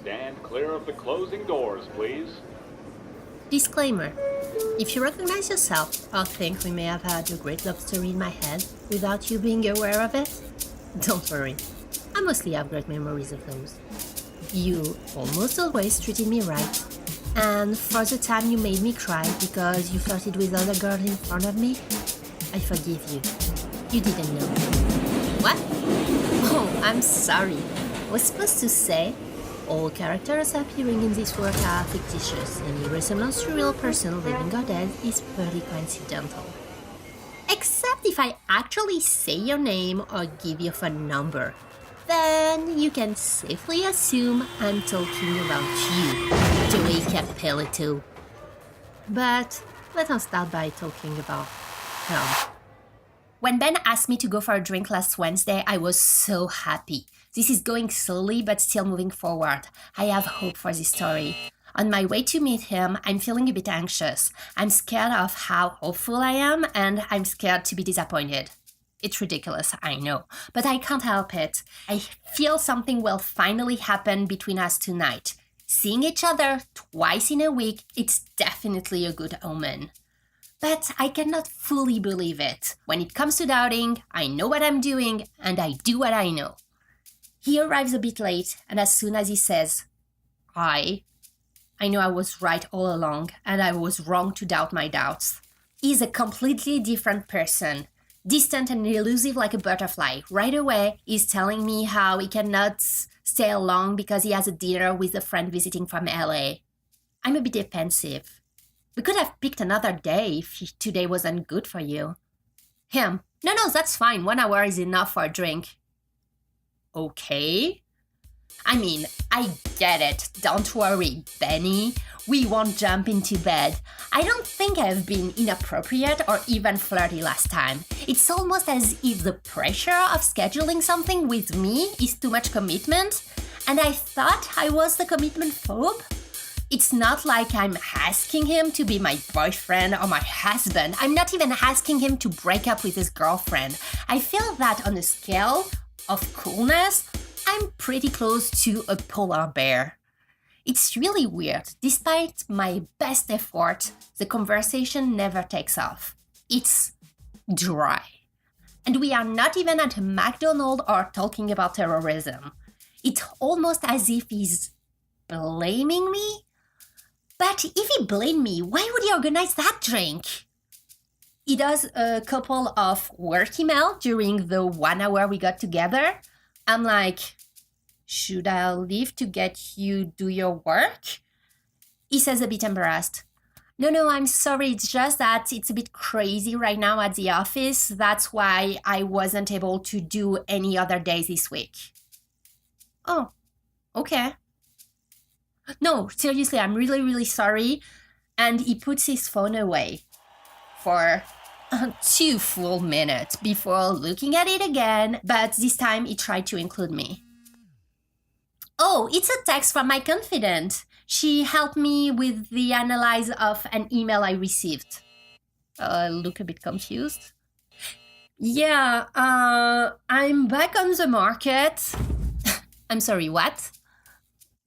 Stand clear of the closing doors, please. Disclaimer. If you recognize yourself or think we may have had a great love story in my head without you being aware of it, don't worry. I mostly have great memories of those. You almost always treated me right. And for the time you made me cry because you flirted with other girls in front of me, I forgive you. You didn't know. What? Oh, I'm sorry. I was supposed to say, all characters appearing in this work are fictitious. Any resemblance to a real person, living or dead, is purely coincidental. Except if I actually say your name or give your phone number. Then you can safely assume I'm talking about you, Joey Capelito. But let us start by talking about him. When Ben asked me to go for a drink last Wednesday, I was so happy. This is going slowly but still moving forward. I have hope for this story. On my way to meet him, I'm feeling a bit anxious. I'm scared of how hopeful I am, and I'm scared to be disappointed. It's ridiculous, I know, but I can't help it. I feel something will finally happen between us tonight. Seeing each other twice in a week, it's definitely a good omen. But I cannot fully believe it. When it comes to doubting, I know what I'm doing, and I do what I know. He arrives a bit late, and as soon as he says, I know I was right all along, and I was wrong to doubt my doubts. He's a completely different person. Distant and elusive like a butterfly. Right away, he's telling me how he cannot stay long because he has a dinner with a friend visiting from LA. I'm a bit defensive. We could have picked another day if today wasn't good for you. Him. No, that's fine. 1 hour is enough for a drink. Okay. I mean, I get it. Don't worry, Benny. We won't jump into bed. I don't think I've been inappropriate or even flirty last time. It's almost as if the pressure of scheduling something with me is too much commitment, and I thought I was the commitment phobe. It's not like I'm asking him to be my boyfriend or my husband. I'm not even asking him to break up with his girlfriend. I feel that on a scale of coolness, I'm pretty close to a polar bear. It's really weird. Despite my best effort, the conversation never takes off. It's dry. And we are not even at a McDonald's or talking about terrorism. It's almost as if he's blaming me. But if he blamed me, why would he organize that drink? He does a couple of work emails during the 1 hour we got together. I'm like, should I leave to get you do your work? He says a bit embarrassed. No, I'm sorry. It's just that it's a bit crazy right now at the office. That's why I wasn't able to do any other days this week. Oh, okay. No, seriously, I'm really, really sorry. And he puts his phone away for 2 full minutes before looking at it again, but this time he tried to include me. Oh, it's a text from my confidant. She helped me with the analysis of an email I received. I look a bit confused. Yeah, I'm back on the market. I'm sorry, what?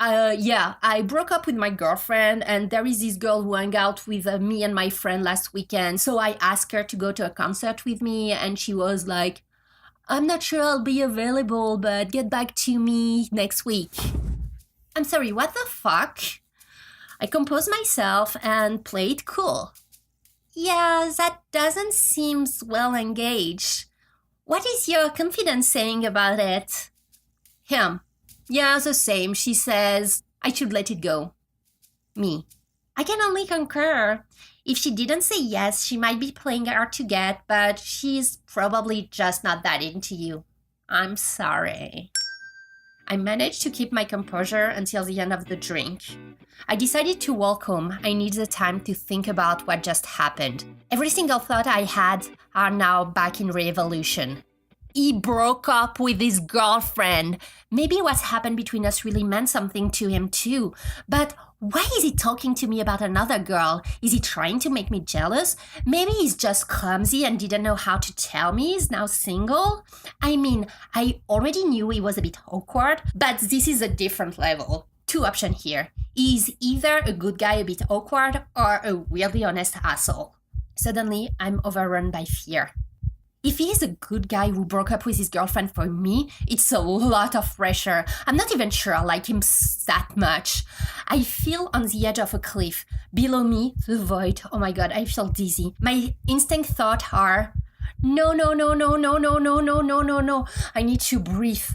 Yeah, I broke up with my girlfriend, and there is this girl who hung out with me and my friend last weekend. So I asked her to go to a concert with me, and she was like, I'm not sure I'll be available, but get back to me next week. I'm sorry, what the fuck? I composed myself and played cool. Yeah, that doesn't seem well engaged. What is your confidence saying about it? Him. Yeah, the same. She says I should let it go. Me. I can only concur. If she didn't say yes, she might be playing hard to get, but she's probably just not that into you. I'm sorry. I managed to keep my composure until the end of the drink. I decided to walk home. I need the time to think about what just happened. Every single thought I had are now back in revolution. He broke up with his girlfriend. Maybe what happened between us really meant something to him too. But why is he talking to me about another girl? Is he trying to make me jealous? Maybe he's just clumsy and didn't know how to tell me he's now single? I mean, I already knew he was a bit awkward, but this is a different level. two options here. He's either a good guy a bit awkward or a weirdly honest asshole. Suddenly, I'm overrun by fear. If he's a good guy who broke up with his girlfriend for me, it's a lot of pressure. I'm not even sure I like him that much. I feel on the edge of a cliff. Below me, the void. Oh my god, I feel dizzy. My instinct thoughts are, no, no, no, no, no, no, no, no, no, no, no. I need to breathe.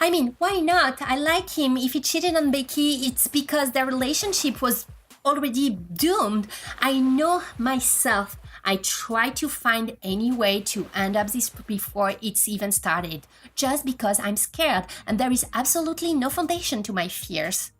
I mean, why not? I like him. If he cheated on Becky, it's because their relationship was already doomed. I know myself. I try to find any way to end up this before it's even started, just because I'm scared and there is absolutely no foundation to my fears.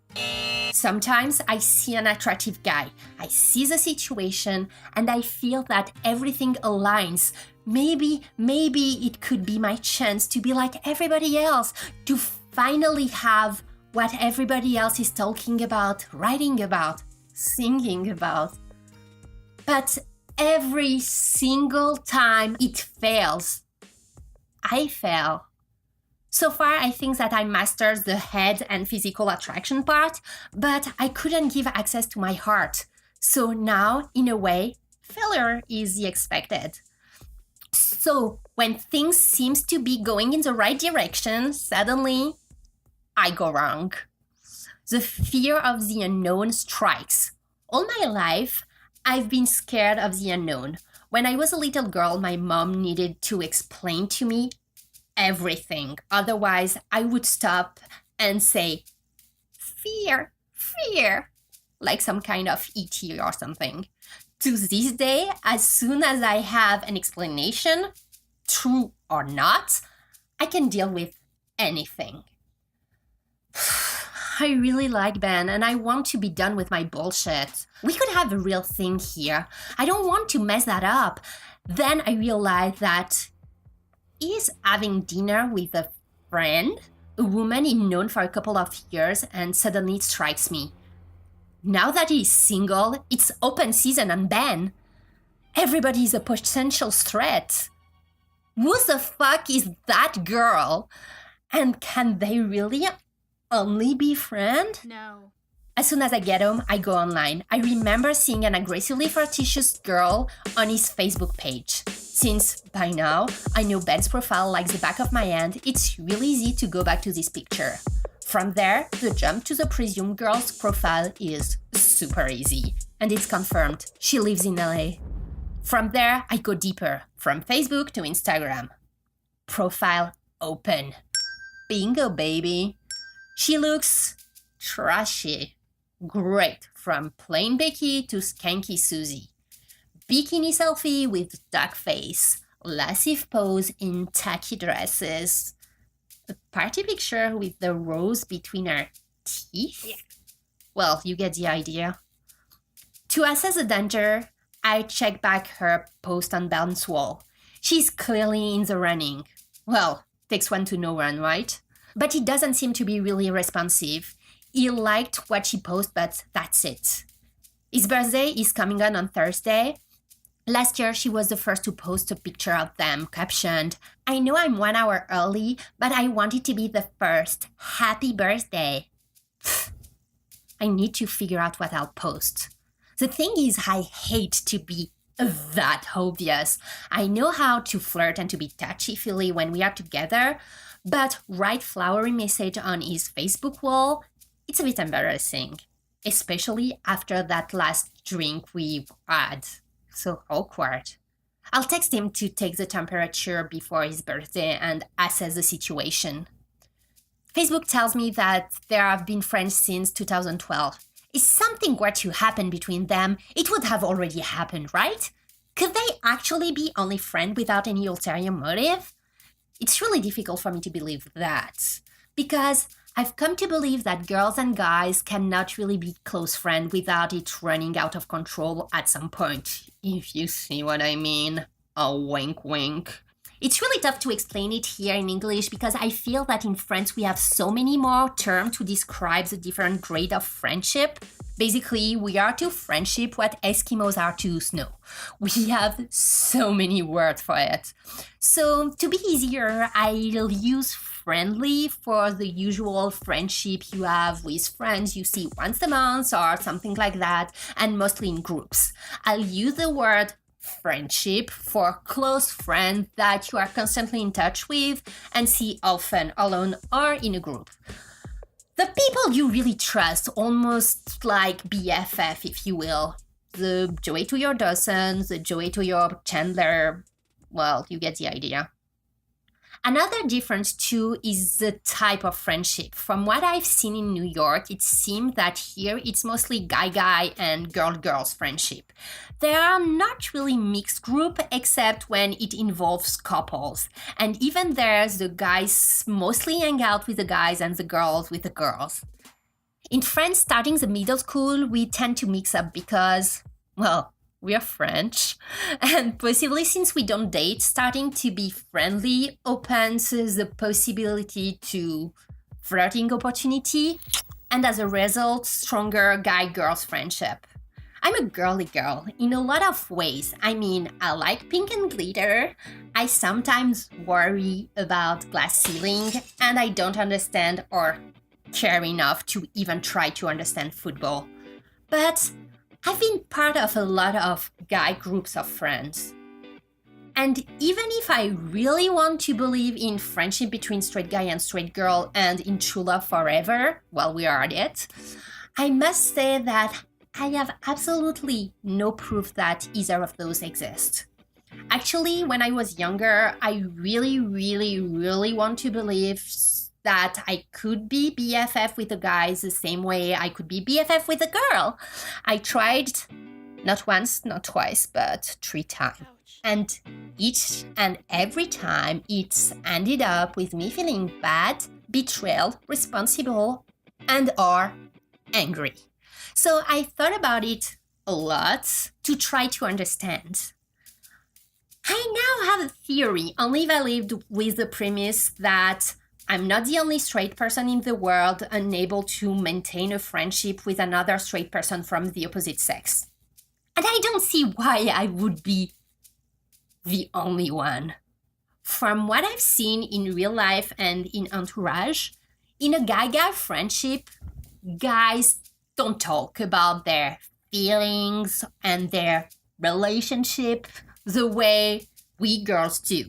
Sometimes I see an attractive guy, I see the situation, and I feel that everything aligns. Maybe it could be my chance to be like everybody else, to finally have what everybody else is talking about, writing about, singing about. But every single time it fails. I fail. So far, I think that I mastered the head and physical attraction part, but I couldn't give access to my heart. So now, in a way, failure is the expected. So when things seems to be going in the right direction, suddenly I go wrong. The fear of the unknown strikes. All my life, I've been scared of the unknown. When I was a little girl, my mom needed to explain to me everything. Otherwise, I would stop and say, fear, like some kind of ET or something. To this day, as soon as I have an explanation, true or not, I can deal with anything. I really like Ben and I want to be done with my bullshit. We could have a real thing here. I don't want to mess that up. Then I realized that he's having dinner with a friend, a woman he's known for a couple of years, and suddenly it strikes me. Now that he's single, it's open season on Ben. Everybody is a potential threat. Who the fuck is that girl? And can they really only be friends? No. As soon as I get home, I go online. I remember seeing an aggressively flirtatious girl on his Facebook page. Since, by now, I know Ben's profile like the back of my hand, it's really easy to go back to this picture. From there, the jump to the presumed girl's profile is super easy. And it's confirmed, she lives in LA. From there, I go deeper, from Facebook to Instagram. Profile open. Bingo, baby. She looks trashy. Great, from plain Becky to skanky Susie. Bikini selfie with duck face, lascive pose in tacky dresses. A party picture with the rose between her teeth? Yeah. Well, you get the idea. To assess the danger, I check back her post on Ben's wall. She's clearly in the running. Well, takes one to know one, right? But he doesn't seem to be really responsive. He liked what she posted, but that's it. His birthday is coming on Thursday. Last year, she was the first to post a picture of them, captioned, "I know I'm 1 hour early, but I wanted to be the first. Happy birthday." I need to figure out what I'll post. The thing is, I hate to be that obvious. I know how to flirt and to be touchy-feely when we are together, but write flowery message on his Facebook wall, it's a bit embarrassing, especially after that last drink we had. So awkward. I'll text him to take the temperature before his birthday and assess the situation. Facebook tells me that they have been friends since 2012. If something were to happen between them, it would have already happened, right? Could they actually be only friends without any ulterior motive? It's really difficult for me to believe that, because I've come to believe that girls and guys cannot really be close friends without it running out of control at some point, if you see what I mean. A wink wink. It's really tough to explain it here in English because I feel that in French we have so many more terms to describe the different grade of friendship. Basically, we are to friendship what Eskimos are to snow. We have so many words for it. So to be easier, I'll use friendly for the usual friendship you have with friends you see once a month or something like that, and mostly in groups. I'll use the word friendship for close friends that you are constantly in touch with and see often alone or in a group. The people you really trust, almost like BFF, if you will. The Joey to your Dawson, the Joey to your Chandler. Well, you get the idea. Another difference too is the type of friendship. From what I've seen in New York, it seems that here it's mostly guy-guy and girl-girls friendship. There are not really mixed group except when it involves couples. And even there, the guys mostly hang out with the guys and the girls with the girls. In France, starting the middle school, we tend to mix up because, well, we are French, and possibly since we don't date, starting to be friendly opens the possibility to flirting opportunity, and as a result, stronger guy-girls friendship. I'm a girly girl in a lot of ways. I mean, I like pink and glitter, I sometimes worry about glass ceiling, and I don't understand or care enough to even try to understand football. But I've been part of a lot of guy groups of friends. And even if I really want to believe in friendship between straight guy and straight girl and in true love forever, while we are at it, I must say that I have absolutely no proof that either of those exist. Actually, when I was younger, I really want to believe that I could be BFF with a guy the same way I could be BFF with a girl. I tried not once, not twice, but 3 times. And each and every time it's ended up with me feeling bad, betrayal, responsible, and or angry. So I thought about it a lot to try to understand. I now have a theory only valid with the premise that I'm not the only straight person in the world unable to maintain a friendship with another straight person from the opposite sex. And I don't see why I would be the only one. From what I've seen in real life and in Entourage, in a guy-guy friendship, guys don't talk about their feelings and their relationship the way we girls do.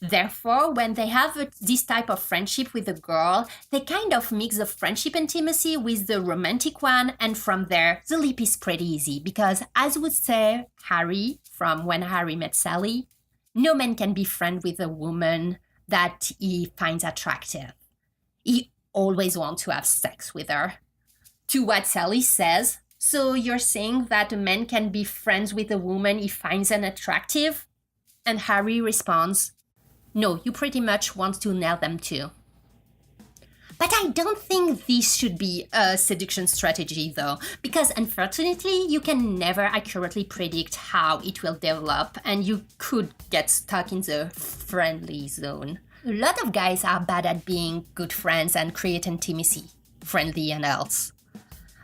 Therefore, when they have this type of friendship with a girl, they kind of mix the friendship intimacy with the romantic one, and from there, the leap is pretty easy because, as would say Harry from When Harry Met Sally, no man can be friends with a woman that he finds attractive. He always wants to have sex with her. To what Sally says, so you're saying that a man can be friends with a woman he finds unattractive? And Harry responds, no, you pretty much want to nail them too. But I don't think this should be a seduction strategy though, because unfortunately you can never accurately predict how it will develop and you could get stuck in the friendly zone. A lot of guys are bad at being good friends and create intimacy, friendly and else.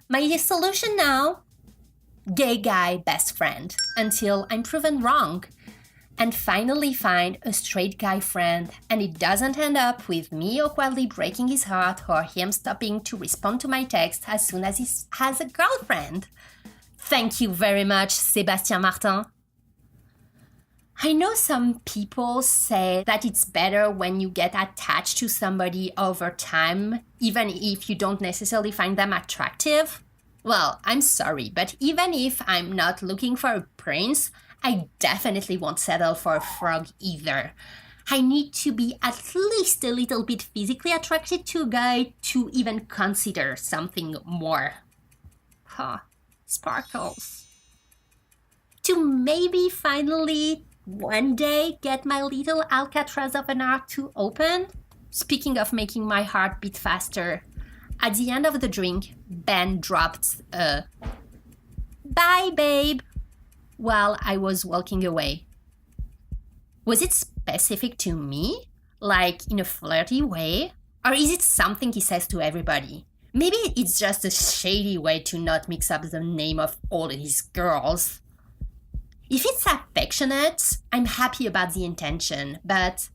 My solution now? Gay guy best friend, until I'm proven wrong. And finally find a straight guy friend, and it doesn't end up with me awkwardly breaking his heart or him stopping to respond to my text as soon as he has a girlfriend. Thank you very much, Sébastien Martin. I know some people say that it's better when you get attached to somebody over time, even if you don't necessarily find them attractive. Well, I'm sorry, but even if I'm not looking for a prince, I definitely won't settle for a frog either. I need to be at least a little bit physically attracted to a guy to even consider something more. Sparkles. To maybe finally one day get my little Alcatraz of an heart to open. Speaking of making my heart beat faster, at the end of the drink, Ben dropped a "Bye, babe," while I was walking away. Was it specific to me? Like in a flirty way? Or is it something he says to everybody? Maybe it's just a shady way to not mix up the name of all his girls. If it's affectionate, I'm happy about the intention, but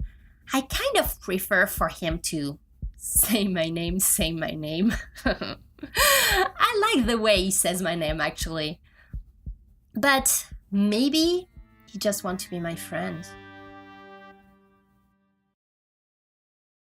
I kind of prefer for him to say my name. I like the way he says my name, actually. But maybe he just wants to be my friend.